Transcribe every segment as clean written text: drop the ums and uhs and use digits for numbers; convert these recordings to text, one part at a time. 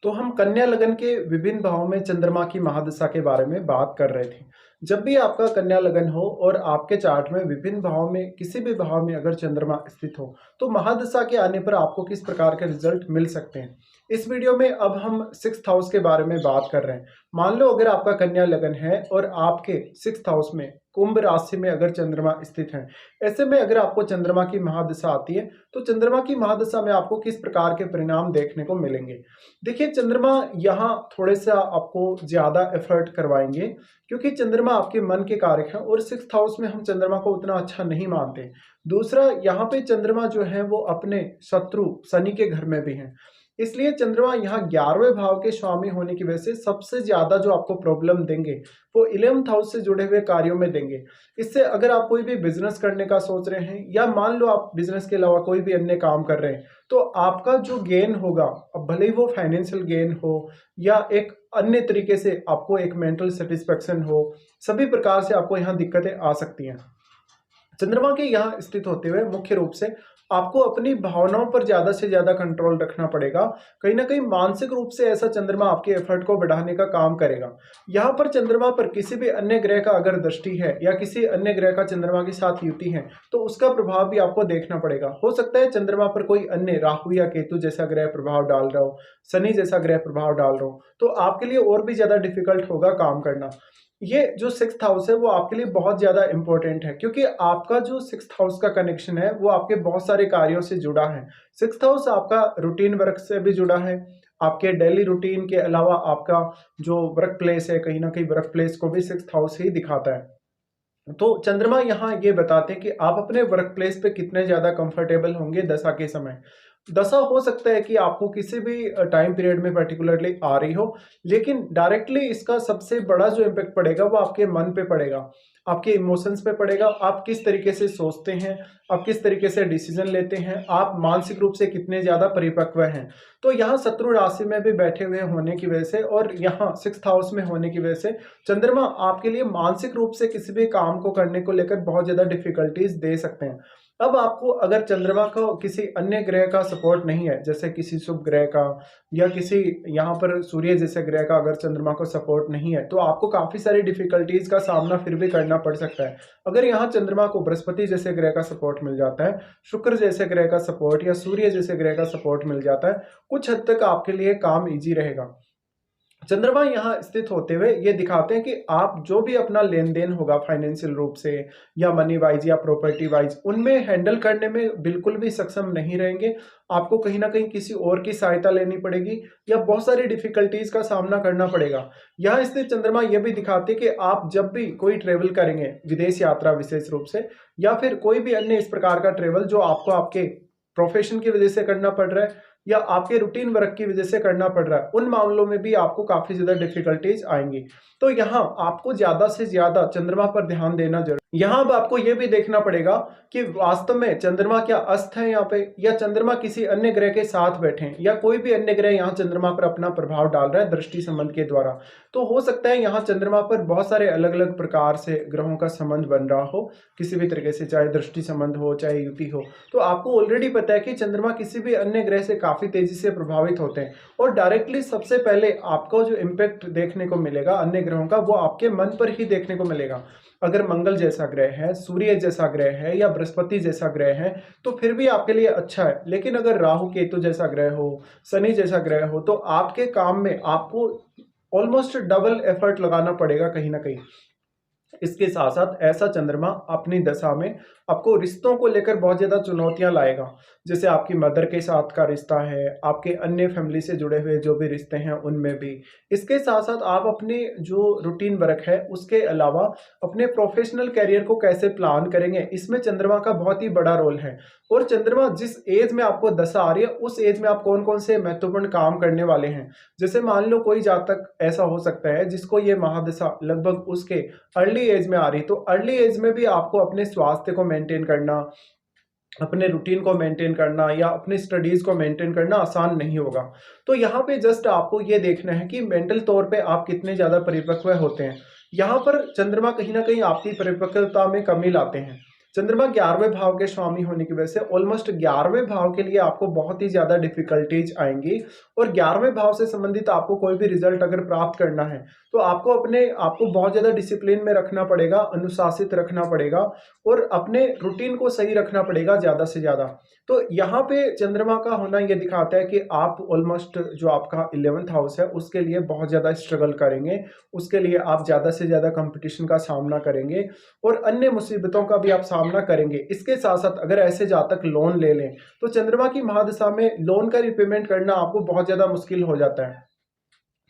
तो हम कन्या लगन के विभिन्न भावों में चंद्रमा की महादशा के बारे में बात कर रहे थे। जब भी आपका कन्या लगन हो और आपके चार्ट में विभिन्न भावों में किसी भी भाव में अगर चंद्रमा स्थित हो, तो महादशा के आने पर आपको किस प्रकार के रिजल्ट मिल सकते हैं। इस वीडियो में अब हम सिक्स्थ हाउस के बारे में बात कर रहे हैं। मान लो अगर आपका कन्या लगन है और आपके सिक्स्थ हाउस में कुंभ राशि में अगर चंद्रमा स्थित है, ऐसे में अगर आपको चंद्रमा की महादशा आती है, तो चंद्रमा की महादशा में आपको किस प्रकार के परिणाम देखने को मिलेंगे। देखिए, चंद्रमा यहाँ थोड़े सा आपको ज्यादा एफर्ट करवाएंगे, क्योंकि चंद्रमा आपके मन के कारक हैं और सिक्स्थ हाउस में हम चंद्रमा को उतना अच्छा नहीं मानते। दूसरा, यहाँ पे चंद्रमा जो है वो अपने शत्रु शनि के घर में भी हैं, इसलिए चंद्रमा यहाँ 11वें भाव के स्वामी होने की वजह से सबसे ज्यादा जो आपको प्रॉब्लम देंगे वो 11th हाउस से जुड़े हुए कार्यों में देंगे। इससे अगर आप कोई भी बिजनेस करने का सोच रहे हैं या मान लो आप बिजनेस के अलावा कोई भी अन्य काम कर रहे हैं, तो आपका जो गेन होगा, अब भले ही वो फाइनेंशियल गेन हो या एक अन्य तरीके से आपको एक मेंटल सेटिस्फेक्शन हो, सभी प्रकार से आपको यहाँ दिक्कतें आ सकती हैं। चंद्रमा के यहाँ स्थित होते हुए मुख्य रूप से आपको अपनी भावनाओं पर ज्यादा से ज्यादा कंट्रोल रखना पड़ेगा। कहीं ना कहीं मानसिक रूप से ऐसा चंद्रमा आपके एफर्ट को बढ़ाने का काम करेगा। यहाँ पर चंद्रमा पर किसी भी अन्य ग्रह का अगर दृष्टि है या किसी अन्य ग्रह का चंद्रमा के साथ युति है, तो उसका प्रभाव भी आपको देखना पड़ेगा। हो सकता है चंद्रमा पर कोई अन्य राहु या केतु जैसा ग्रह प्रभाव डाल रहा हो, शनि जैसा ग्रह प्रभाव डाल रहा हो, तो आपके लिए और भी ज्यादा डिफिकल्ट होगा काम करना। ये जो सिक्स्थ हाउस है वो आपके लिए बहुत ज्यादा इंपॉर्टेंट है, क्योंकि आपका जो सिक्स्थ हाउस का कनेक्शन है वो आपके बहुत सारे कार्यों से जुड़ा है। सिक्स्थ हाउस आपका रूटीन वर्क से भी जुड़ा है। आपके डेली रूटीन के अलावा आपका जो वर्क प्लेस है, कहीं ना कहीं वर्क प्लेस को भी सिक्स्थ हाउस ही दिखाता है। तो चंद्रमा यहाँ ये बताते हैं कि आप अपने वर्क प्लेस पे कितने ज्यादा कंफर्टेबल होंगे दशा के समय। दशा हो सकता है कि आपको किसी भी टाइम पीरियड में पर्टिकुलरली आ रही हो, लेकिन डायरेक्टली इसका सबसे बड़ा जो इम्पैक्ट पड़ेगा वो आपके मन पे पड़ेगा, आपके इमोशंस पे पड़ेगा। आप किस तरीके से सोचते हैं, आप किस तरीके से डिसीजन लेते हैं, आप मानसिक रूप से कितने ज्यादा परिपक्व हैं। तो यहाँ शत्रु राशि में भी बैठे हुए होने की वजह से और यहाँ सिक्स्थ हाउस में होने की वजह से चंद्रमा आपके लिए मानसिक रूप से किसी भी काम को करने को लेकर बहुत ज्यादा डिफिकल्टीज दे सकते हैं। अब आपको अगर चंद्रमा का किसी अन्य ग्रह का सपोर्ट नहीं है, जैसे किसी शुभ ग्रह का या किसी यहाँ पर सूर्य जैसे ग्रह का अगर चंद्रमा को सपोर्ट नहीं है, तो आपको काफी सारी डिफिकल्टीज का सामना फिर भी करना पड़ सकता है। अगर यहाँ चंद्रमा को बृहस्पति जैसे ग्रह का सपोर्ट मिल जाता है, शुक्र जैसे ग्रह का सपोर्ट या सूर्य जैसे ग्रह का सपोर्ट मिल जाता है, कुछ हद तक आपके लिए काम इजी रहेगा। चंद्रमा यहाँ स्थित होते हुए ये दिखाते हैं कि आप जो भी अपना लेन देन होगा फाइनेंशियल रूप से या मनी वाइज या प्रॉपर्टी वाइज, उनमें हैंडल करने में बिल्कुल भी सक्षम नहीं रहेंगे। आपको कहीं ना कहीं किसी और की सहायता लेनी पड़ेगी या बहुत सारी डिफिकल्टीज का सामना करना पड़ेगा। यहाँ स्थित चंद्रमा ये भी दिखाते हैं कि आप जब भी कोई ट्रेवल करेंगे, विदेश यात्रा विशेष रूप से, या फिर कोई भी अन्य इस प्रकार का ट्रेवल जो आपको आपके प्रोफेशन की वजह से करना पड़ रहा है या आपके रूटीन वर्क की वजह से करना पड़ रहा है, उन मामलों में भी आपको काफी ज्यादा डिफिकल्टीज आएंगी। तो यहाँ आपको ज्यादा से ज्यादा चंद्रमा पर ध्यान देना जरूरी। यहाँ अब आपको यह भी देखना पड़ेगा कि वास्तव में चंद्रमा क्या अस्त है यहाँ पे, या चंद्रमा किसी अन्य ग्रह के साथ बैठे हैं, या कोई भी अन्य ग्रह यहाँ चंद्रमा पर अपना प्रभाव डाल रहा है दृष्टि संबंध के द्वारा। तो हो सकता है यहाँ चंद्रमा पर बहुत सारे अलग अलग प्रकार से ग्रहों का संबंध बन रहा हो, किसी भी तरीके से, चाहे दृष्टि संबंध हो चाहे युति हो। तो आपको ऑलरेडी पता है कि चंद्रमा किसी भी अन्य ग्रह से काफी तेजी से प्रभावित होते हैं, और डायरेक्टली सबसे पहले आपको जो इम्पैक्ट देखने को मिलेगा अन्य ग्रहों का, वो आपके मन पर ही देखने को मिलेगा। अगर मंगल जैसा ग्रह है, सूर्य जैसा ग्रह है या बृहस्पति जैसा ग्रह है, तो फिर भी आपके लिए अच्छा है। लेकिन अगर राहु केतु जैसा ग्रह हो, शनि जैसा ग्रह हो, तो आपके काम में आपको ऑलमोस्ट डबल एफर्ट लगाना पड़ेगा कहीं ना कहीं। इसके साथ साथ ऐसा चंद्रमा अपनी दशा में आपको रिश्तों को लेकर बहुत ज्यादा चुनौतियां लाएगा, जैसे आपकी मदर के साथ का रिश्ता है, आपके अन्य फैमिली से जुड़े हुए जो भी रिश्ते हैं उनमें भी। इसके साथ साथ आप अपने जो रूटीन वर्क है उसके अलावा अपने प्रोफेशनल कैरियर को कैसे प्लान करेंगे, इसमें चंद्रमा का बहुत ही बड़ा रोल है। और चंद्रमा जिस एज में आपको दशा आ रही है, उस एज में आप कौन कौन से महत्वपूर्ण काम करने वाले हैं। जैसे मान लो कोई जातक ऐसा हो सकता है जिसको ये महादशा लगभग उसके अर्ली एज में आ रही, तो अर्ली एज में भी आपको अपने स्वास्थ्य को मेंटेन करना, अपने रूटीन को मेंटेन करना या अपनी स्टडीज को मेंटेन करना आसान नहीं होगा। तो यहाँ पे जस्ट आपको ये देखना है कि मेंटल तौर पे आप कितने ज्यादा परिपक्व होते हैं। यहाँ पर चंद्रमा कहीं ना कहीं आपकी परिपक्वता में कमी लाते हैं। चंद्रमा 11वें भाव के स्वामी होने की वजह से ऑलमोस्ट 11वें भाव के लिए आपको बहुत ही ज़्यादा डिफ़िकल्टीज़ आएँगी और 11वें भाव से संबंधित आपको कोई भी रिज़ल्ट अगर प्राप्त करना है, तो आपको अपने आप को बहुत ज़्यादा डिसिप्लिन में रखना पड़ेगा, अनुशासित रखना पड़ेगा और अपने रूटीन को सही रखना पड़ेगा ज़्यादा से ज़्यादा। तो यहाँ पे चंद्रमा का होना ये दिखाता है कि आप ऑलमोस्ट जो आपका 11th हाउस है, उसके लिए बहुत ज़्यादा स्ट्रगल करेंगे, उसके लिए आप ज़्यादा से ज़्यादा कॉम्पिटिशन का सामना करेंगे और अन्य मुसीबतों का भी आप सामना करेंगे। इसके साथ-साथ अगर ऐसे जातक लोन ले लें, तो चंद्रमा की महादशा में लोन का रिपेमेंट करना आपको बहुत ज़्यादा मुश्किल हो जाता है।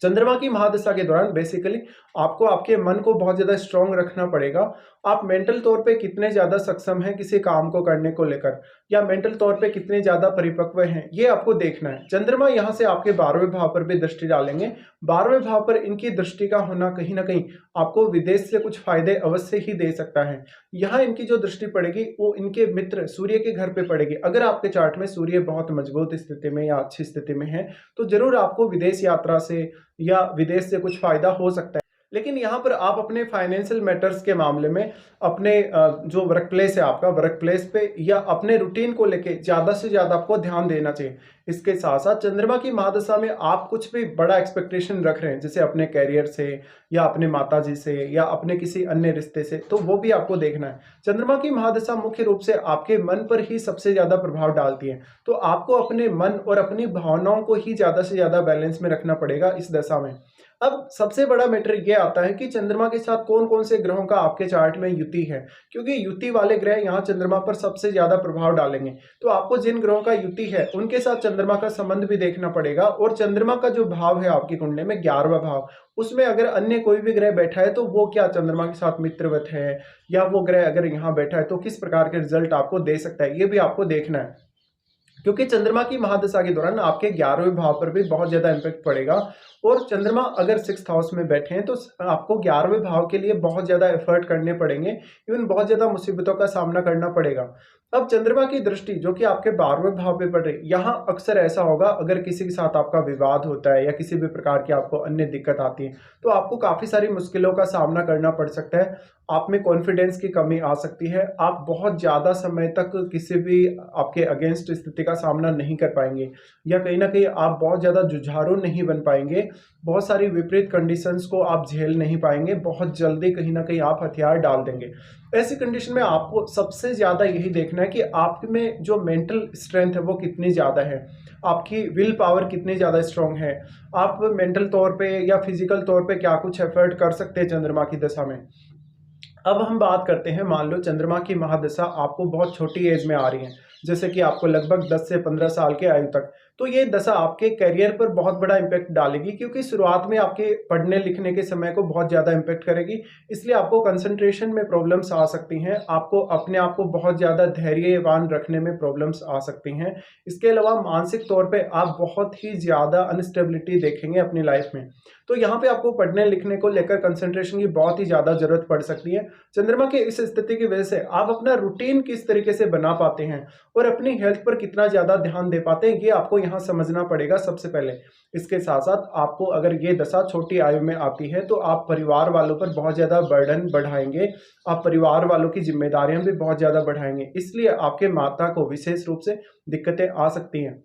चंद्रमा की महादशा के दौरान बेसिकली आपको आपके मन को बहुत ज़्यादा स्ट्रॉन्ग रखना पड़ेगा। आप मेंटल तौर पे कितने ज़्यादा सक्षम हैं किसी काम को करने को लेकर या मेंटल तौर पे कितने ज़्यादा परिपक्व हैं, ये आपको देखना है। चंद्रमा यहाँ से आपके 12वें भाव पर भी दृष्टि डालेंगे। 12वें भाव पर इनकी दृष्टि का होना कहीं न कहीं आपको विदेश से कुछ फ़ायदे अवश्य ही दे सकता है। यहाँ इनकी जो दृष्टि पड़ेगी वो इनके मित्र सूर्य के घर पे पड़ेगी। अगर आपके चार्ट में सूर्य बहुत मजबूत स्थिति में या अच्छी स्थिति में है, तो ज़रूर आपको विदेश यात्रा से या विदेश से कुछ फ़ायदा हो सकता है। लेकिन यहाँ पर आप अपने फाइनेंशियल मैटर्स के मामले में अपने जो वर्क प्लेस है आपका, वर्क प्लेस पे या अपने रूटीन को लेके ज़्यादा से ज़्यादा आपको ध्यान देना चाहिए। इसके साथ-साथ चंद्रमा की महादशा में आप कुछ भी बड़ा एक्सपेक्टेशन रख रहे हैं, जैसे अपने करियर से या अपने माताजी से या अपने किसी अन्य रिश्ते से, तो वो भी आपको देखना है। चंद्रमा की महादशा मुख्य रूप से आपके मन पर ही सबसे ज़्यादा प्रभाव डालती है, तो आपको अपने मन और अपनी भावनाओं को ही ज़्यादा से ज़्यादा बैलेंस में रखना पड़ेगा इस दशा में। अब सबसे बड़ा मैटर ये आता है कि चंद्रमा के साथ कौन-कौन से ग्रहों का आपके चार्ट में युति है, क्योंकि युति वाले ग्रह यहाँ चंद्रमा पर सबसे ज़्यादा प्रभाव डालेंगे। तो आपको जिन ग्रहों का युति है, उनके साथ चंद्रमा का संबंध भी देखना पड़ेगा और चंद्रमा का जो भाव है आपकी कुंडली में 11वां भाव, उसमें अगर अन्य कोई भी ग्रह बैठा है, तो वो क्या चंद्रमा के साथ मित्रवत है या वो ग्रह अगर यहाँ बैठा है, तो किस प्रकार के रिज़ल्ट आपको दे सकता है, ये भी आपको देखना है। क्योंकि चंद्रमा की महादशा के दौरान आपके 11वें भाव पर भी बहुत ज़्यादा इम्पैक्ट पड़ेगा और चंद्रमा अगर 6th हाउस में बैठे हैं तो आपको 11वें भाव के लिए बहुत ज़्यादा एफर्ट करने पड़ेंगे, इवन बहुत ज़्यादा मुसीबतों का सामना करना पड़ेगा। अब चंद्रमा की दृष्टि जो कि आपके 12वें भाव पे पड़ रही है, यहाँ अक्सर ऐसा होगा अगर किसी के साथ आपका विवाद होता है या किसी भी प्रकार की आपको अन्य दिक्कत आती है, तो आपको काफ़ी सारी मुश्किलों का सामना करना पड़ सकता है। आप में कॉन्फिडेंस की कमी आ सकती है, आप बहुत ज़्यादा समय तक किसी भी आपके अगेंस्ट स्थिति का सामना नहीं कर पाएँगे या कहीं न कहीं आप बहुत ज़्यादा जुझारू नहीं बन पाएँगे, बहुत सारी विपरीत कंडीशंस को आप झेल नहीं पाएँगे, बहुत जल्दी कहीं न कहीं आप हथियार डाल देंगे। ऐसी कंडीशन में आपको सबसे ज़्यादा यही देखना है कि आप में जो मेंटल स्ट्रेंथ है वो कितनी ज़्यादा है, आपकी विल पावर कितनी ज़्यादा स्ट्रॉन्ग है, आप मेंटल तौर पे या फिज़िकल तौर पे क्या कुछ एफर्ट कर सकते हैं चंद्रमा की दशा में। अब हम बात करते हैं, मान लो चंद्रमा की महादशा आपको बहुत छोटी एज में आ रही है, जैसे कि आपको लगभग 10 से 15 साल के आयु तक, तो ये दशा आपके करियर पर बहुत बड़ा इम्पैक्ट डालेगी क्योंकि शुरुआत में आपके पढ़ने लिखने के समय को बहुत ज़्यादा इम्पैक्ट करेगी। इसलिए आपको कंसंट्रेशन में प्रॉब्लम्स आ सकती हैं, आपको अपने आप को बहुत ज़्यादा धैर्यवान रखने में प्रॉब्लम्स आ सकती हैं। इसके अलावा मानसिक तौर पे आप बहुत ही ज़्यादा अनस्टेबिलिटी देखेंगे अपनी लाइफ में। तो यहाँ पे आपको पढ़ने लिखने को लेकर कंसंट्रेशन की बहुत ही ज़्यादा ज़रूरत पड़ सकती है। चंद्रमा के इस स्थिति की वजह से आप अपना रूटीन किस तरीके से बना पाते हैं और अपनी हेल्थ पर कितना ज़्यादा ध्यान दे पाते हैं, ये आपको यहाँ समझना पड़ेगा सबसे पहले। इसके साथ-साथ आपको अगर ये दशा छोटी आयु में आती है, तो आप परिवार वालों पर बहुत ज़्यादा बर्डन बढ़ाएँगे, आप परिवार वालों की ज़िम्मेदारियाँ भी बहुत ज़्यादा बढ़ाएँगे। इसलिए आपके माता को विशेष रूप से दिक्कतें आ सकती हैं।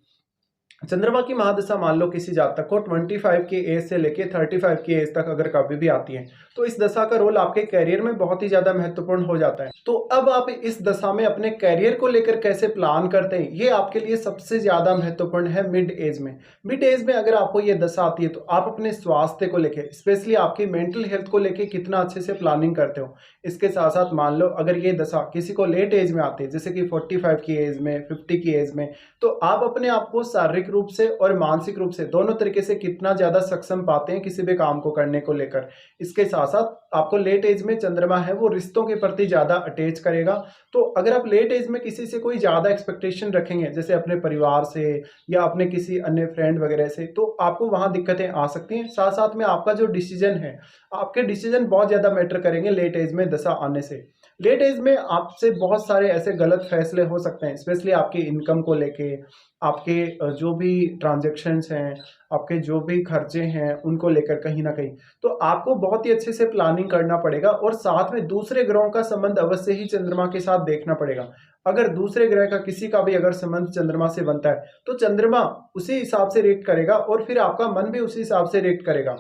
चंद्रमा की महादशा मान लो किसी जातक को 25 की एज से लेके 35 की एज तक अगर कभी भी आती है, तो इस दशा का रोल आपके करियर में बहुत ही ज़्यादा महत्वपूर्ण हो जाता है। तो अब आप इस दशा में अपने करियर को लेकर कैसे प्लान करते हैं, ये आपके लिए सबसे ज़्यादा महत्वपूर्ण है मिड एज में। मिड एज में अगर आपको ये दशा आती है, तो आप अपने स्वास्थ्य को लेके, स्पेशली आपकी मेंटल हेल्थ को लेके कितना अच्छे से प्लानिंग करते हो। इसके साथ-साथ मान लो अगर ये दशा किसी को लेट एज में आती है, जैसे कि 45 की एज में, 50 की एज में, तो आप अपने आप को शारीरिक रूप से और मानसिक रूप से दोनों तरीके से कितना ज़्यादा सक्षम पाते हैं किसी भी काम को करने को लेकर। इसके साथ-साथ आपको लेट एज में चंद्रमा है वो रिश्तों के प्रति ज़्यादा अटैच करेगा। तो अगर आप लेट एज में किसी से कोई ज़्यादा एक्सपेक्टेशन रखेंगे, जैसे अपने परिवार से या अपने किसी अन्य फ्रेंड वगैरह से, तो आपको वहाँ दिक्कतें आ सकती हैं। साथ-साथ में आपका जो डिसीजन है, आपके डिसीजन बहुत ज़्यादा मैटर करेंगे लेट एज में दशा आने से। लेट एज में आपसे बहुत सारे ऐसे गलत फैसले हो सकते हैं, स्पेशली आपकी इनकम को लेके, आपके जो भी भी ट्रांज़ैक्शंस हैं, आपके जो भी खर्चे हैं, उनको लेकर कहीं न कहीं। तो आपको बहुत ही अच्छे से प्लानिंग करना पड़ेगा और साथ में दूसरे ग्रहों का संबंध अवश्य ही चंद्रमा के साथ देखना पड़ेगा। अगर दूसरे ग्रह का किसी का भी अगर संबंध चंद्रमा से बनता है, तो चंद्रमा उसी हिसाब से रिएक्ट करेगा और फिर आपका मन भी उसी हिसाब से रिएक्ट करेगा।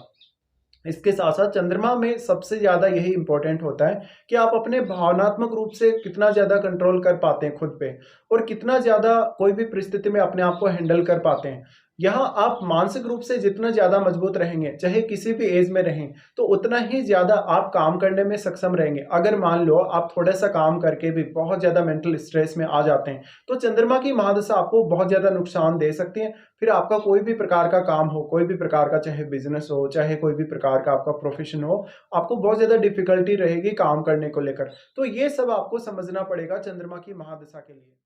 इसके साथ-साथ चंद्रमा में सबसे ज़्यादा यही इम्पोर्टेंट होता है कि आप अपने भावनात्मक रूप से कितना ज़्यादा कंट्रोल कर पाते हैं खुद पे और कितना ज़्यादा कोई भी परिस्थिति में अपने आप को हैंडल कर पाते हैं। यहाँ आप मानसिक रूप से जितना ज़्यादा मजबूत रहेंगे, चाहे किसी भी ऐज में रहें, तो उतना ही ज़्यादा आप काम करने में सक्षम रहेंगे। अगर मान लो आप थोड़ा-सा काम करके भी बहुत ज़्यादा मेंटल स्ट्रेस में आ जाते हैं, तो चंद्रमा की महादशा आपको बहुत ज़्यादा नुकसान दे सकती है। फिर आपका कोई भी प्रकार का काम हो, कोई भी प्रकार का चाहे बिज़नेस हो, चाहे कोई भी प्रकार का आपका प्रोफ़ेशन हो, आपको बहुत ज़्यादा डिफ़िकल्टी रहेगी काम करने को लेकर। तो ये सब आपको समझना पड़ेगा चंद्रमा की महादशा के लिए।